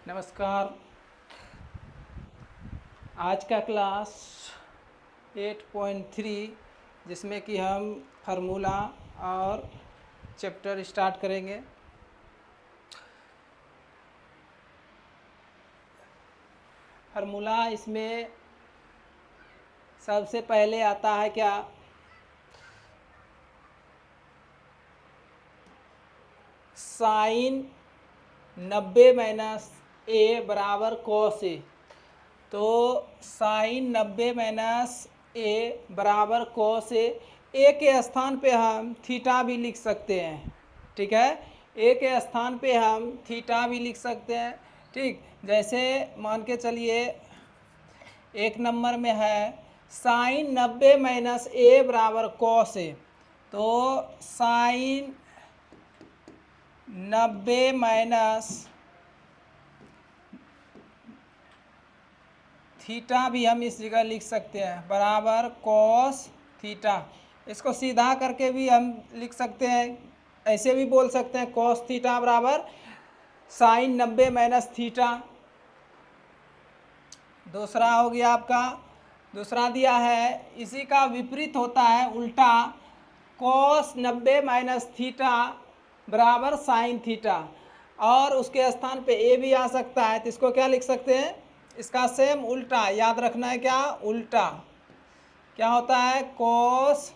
नमस्कार। आज का क्लास 8.3 जिसमें कि हम फार्मूला और चैप्टर स्टार्ट करेंगे। फार्मूला इसमें सबसे पहले आता है क्या, साइन 90 माइनस ए बराबर कॉस ए। तो साइन 90 माइनस ए बराबर कॉस ए के स्थान पे हम थीटा भी लिख सकते हैं। ठीक है, ए के स्थान पे हम थीटा भी लिख सकते हैं। ठीक, जैसे मान के चलिए एक नंबर में है साइन 90 माइनस ए बराबर कॉस ए। तो साइन 90 माइनस थीटा भी हम इस जगह लिख सकते हैं बराबर कॉस थीटा। इसको सीधा करके भी हम लिख सकते हैं, ऐसे भी बोल सकते हैं कॉस थीटा बराबर साइन 90 माइनस थीटा। दूसरा हो गया आपका, दूसरा दिया है इसी का विपरीत होता है उल्टा, कॉस 90 माइनस थीटा बराबर साइन थीटा। और उसके स्थान पे ए भी आ सकता है, तो इसको क्या लिख सकते हैं, इसका सेम उल्टा याद रखना है। क्या उल्टा क्या होता है, कोस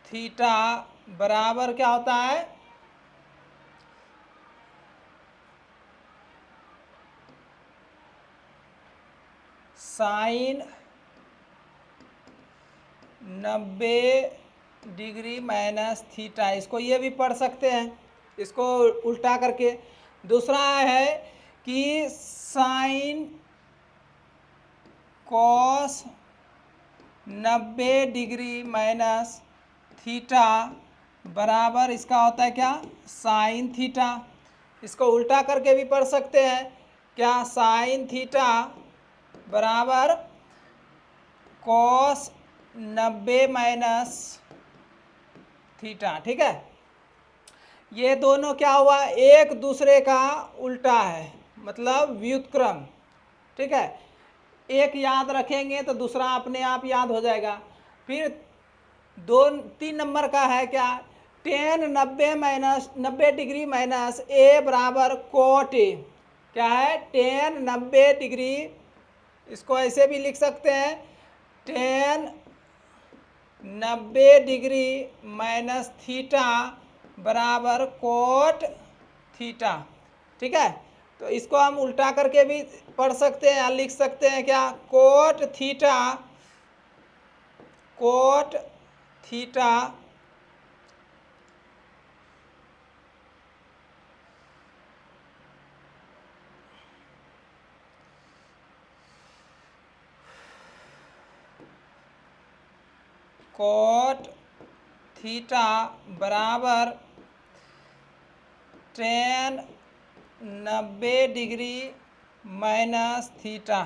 थीटा बराबर क्या होता है, साइन 90 डिग्री माइनस थीटा। इसको ये भी पढ़ सकते हैं, इसको उल्टा करके। दूसरा है कि sine cos 90 degree minus theta बराबर इसका होता है क्या, साइन थीटा। इसको उल्टा करके भी पढ़ सकते हैं, क्या साइन थीटा बराबर कॉस 90 माइनस थीटा। ठीक है, ये दोनों क्या हुआ, एक दूसरे का उल्टा है, मतलब व्युत्क्रम। ठीक है, एक याद रखेंगे तो दूसरा अपने आप याद हो जाएगा। फिर 3 नंबर का है क्या, टेन 90 डिग्री माइनस ए बराबर कोट ए। क्या है, टेन 90 डिग्री, इसको ऐसे भी लिख सकते हैं, टेन 90 डिग्री माइनस थीटा बराबर कोट थीटा। ठीक है, तो इसको हम उल्टा करके भी पढ़ सकते हैं या लिख सकते हैं, क्या cot theta, cot theta cot theta बराबर टेन 90 डिग्री माइनस थीटा।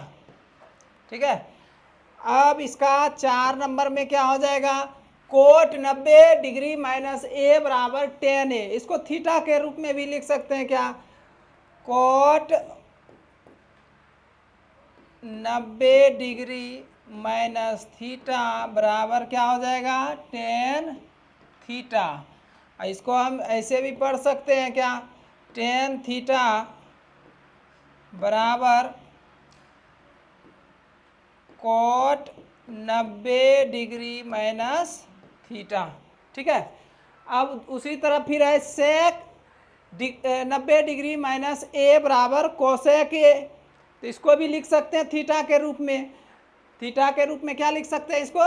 ठीक है, अब इसका 4 नंबर में क्या हो जाएगा, कोट 90 डिग्री माइनस ए बराबर टेन ए। इसको थीटा के रूप में भी लिख सकते हैं, क्या कोट 90 डिग्री माइनस थीटा बराबर क्या हो जाएगा, टेन थीटा। इसको हम ऐसे भी पढ़ सकते हैं, क्या टेन थीटा बराबर कोट 90 डिग्री माइनस थीटा। ठीक है, अब उसी तरह फिर है सेक 90 डिग्री माइनस ए बराबर कोसेक ए। तो इसको भी लिख सकते हैं थीटा के रूप में। थीटा के रूप में क्या लिख सकते हैं इसको,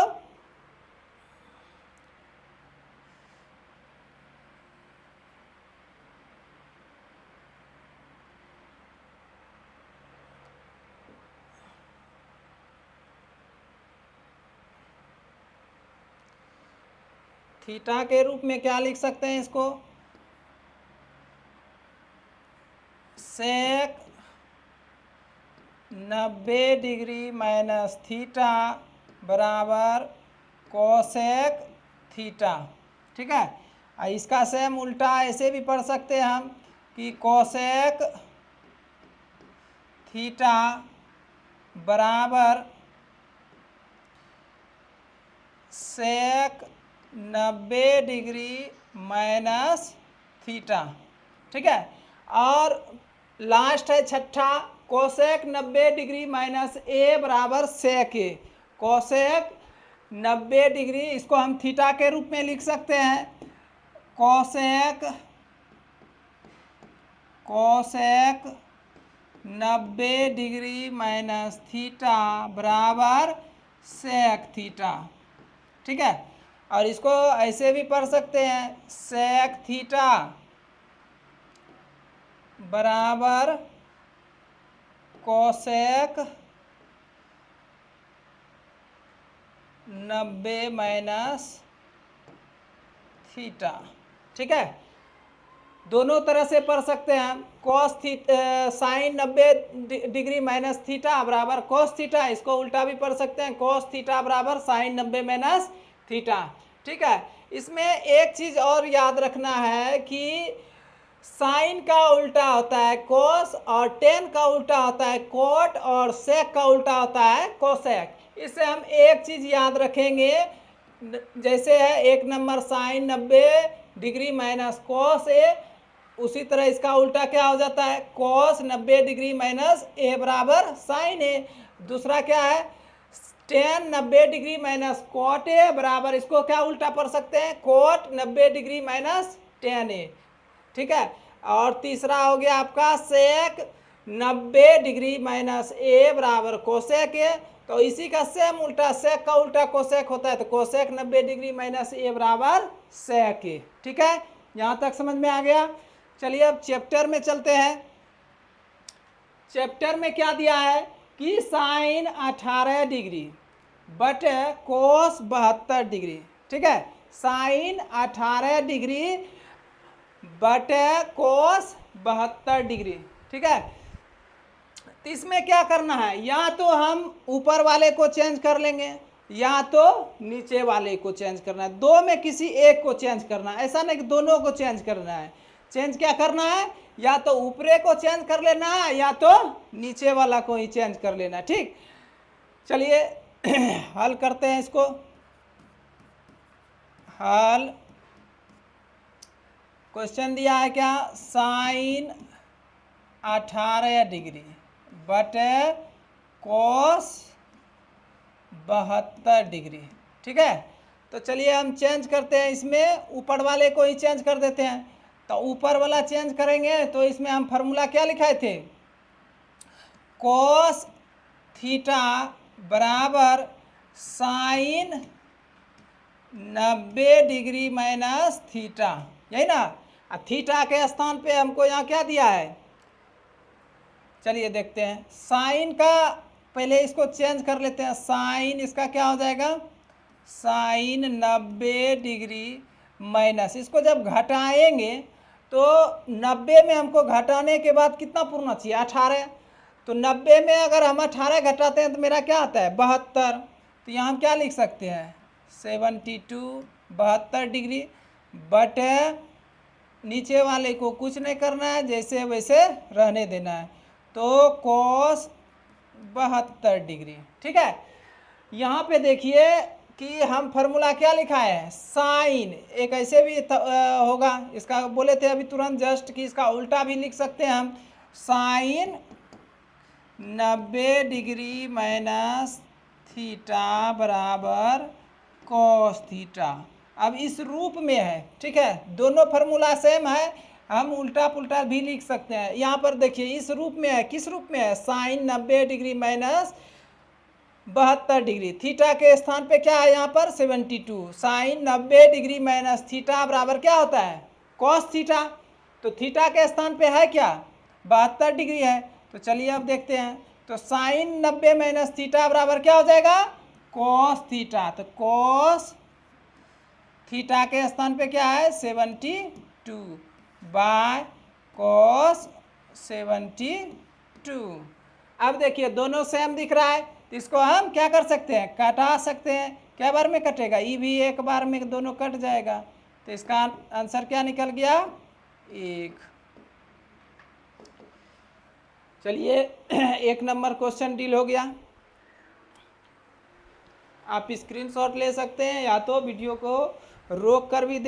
थीटा के रूप में क्या लिख सकते हैं इसको, सेक 90 डिग्री माइनस थीटा बराबर कोसेक थीटा। ठीक है, इसका सेम उल्टा ऐसे भी पढ़ सकते हैं हम कि कोसेक थीटा बराबर सेक 90 डिग्री माइनस थीटा, ठीक है। और लास्ट है छठा, कोसेक 90 डिग्री माइनस ए बराबर सेक ए। कोसेक 90 डिग्री, इसको हम थीटा के रूप में लिख सकते हैं। कोसेक 90 डिग्री माइनस थीटा बराबर सेक थीटा, ठीक है। और इसको ऐसे भी पढ़ सकते हैं, सेक थीटा बराबर कोसेक 90 माइनस थीटा, ठीक है। दोनों तरह से पढ़ सकते हैं। कोस साइन 90 डिग्री माइनस थीटा बराबर कोस थीटा, इसको उल्टा भी पढ़ सकते हैं, कोस थीटा बराबर साइन 90 माइनस थीटा, ठीक है। इसमें एक चीज़ और याद रखना है कि साइन का उल्टा होता है कोस, और टेन का उल्टा होता है कोट, और सेक का उल्टा होता है कोसेक। इससे हम एक चीज़ याद रखेंगे, जैसे है 1 number sine 90 degree minus cos A, उसी तरह इसका उल्टा क्या हो जाता है, कोस 90 डिग्री माइनस ए बराबर साइन ए। दूसरा क्या है, ten 90 degree minus cot A बराबर, इसको क्या उल्टा पढ़ सकते हैं, कोट 90 डिग्री माइनस टेन ए, ठीक है। और तीसरा हो गया आपका सेक 90 डिग्री माइनस ए बराबर कोसेक ए। तो इसी का सेम उल्टा, सेक का उल्टा कोसेक होता है, तो कोसेक 90 डिग्री माइनस ए बराबर सेक ए, ठीक है। यहाँ तक समझ में आ गया। चलिए अब चैप्टर में चलते हैं। चैप्टर में क्या दिया है कि साइन 18 डिग्री बटे कोस 72 डिग्री, ठीक है। साइन 18 डिग्री बटे कोस 72 डिग्री, ठीक है। तो इसमें क्या करना है, या तो हम ऊपर वाले को चेंज कर लेंगे, या तो नीचे वाले को चेंज करना है। दो में किसी एक को चेंज करना है, ऐसा नहीं कि दोनों को चेंज करना है। चेंज क्या करना है, या तो ऊपरे को चेंज कर लेना है, या तो नीचे वाला को ही चेंज कर लेना है, ठीक। चलिए हल करते हैं इसको। हल, क्वेश्चन दिया है क्या, साइन 18 डिग्री बटे कोस 72 डिग्री, ठीक है। तो चलिए हम चेंज करते हैं, इसमें ऊपर वाले को ही चेंज कर देते हैं। तो ऊपर वाला चेंज करेंगे तो इसमें हम फार्मूला क्या लिखाए थे, कोस थीटा बराबर साइन 90 डिग्री माइनस थीटा, यही ना। थीटा के स्थान पे हमको यहाँ क्या दिया है, चलिए देखते हैं। साइन का पहले इसको चेंज कर लेते हैं, साइन इसका क्या हो जाएगा, साइन 90 डिग्री माइनस, इसको जब घटाएंगे तो 90 में हमको घटाने के बाद कितना पूर्णा चाहिए, 18। तो 90 में अगर हम 18 घटाते हैं तो मेरा क्या आता है, 72। तो यहाँ हम क्या लिख सकते हैं, 72 72 डिग्री बटे नीचे वाले को कुछ नहीं करना है, जैसे वैसे रहने देना है, तो कोस 72 डिग्री, ठीक है। यहाँ पे देखिए कि हम फार्मूला क्या लिखा है, साइन, एक ऐसे भी होगा, इसका बोले थे अभी तुरंत जस्ट कि इसका उल्टा भी लिख सकते हैं हम, साइन 90 डिग्री माइनस थीटा बराबर कोस थीटा। अब इस रूप में है, ठीक है, दोनों फार्मूला सेम है, हम उल्टा पुल्टा भी लिख सकते हैं। यहाँ पर देखिए इस रूप में है, किस रूप में है, sine 90 degree minus 72 degree, theta के स्थान पे क्या है यहाँ पर 72, साइन 90 डिग्री माइनस थीटा बराबर क्या होता है, कॉस थीटा। तो थीटा के स्थान पे है क्या, 72 डिग्री है। तो चलिए अब देखते हैं, तो साइन 90 माइनस थीटा बराबर क्या हो जाएगा, कॉस थीटा। तो कॉस थीटा के स्थान पे क्या है 72 बाय कॉस 72। अब देखिए दोनों सेम दिख रहा है, तो इसको हम क्या कर सकते हैं, काटा सकते हैं। क्या बार में कटेगा, ये भी एक बार में दोनों कट जाएगा, तो इसका आंसर क्या निकल गया, 1। चलिए 1 नंबर क्वेश्चन डील हो गया। आप स्क्रीनशॉट ले सकते हैं या तो वीडियो को रोक कर भी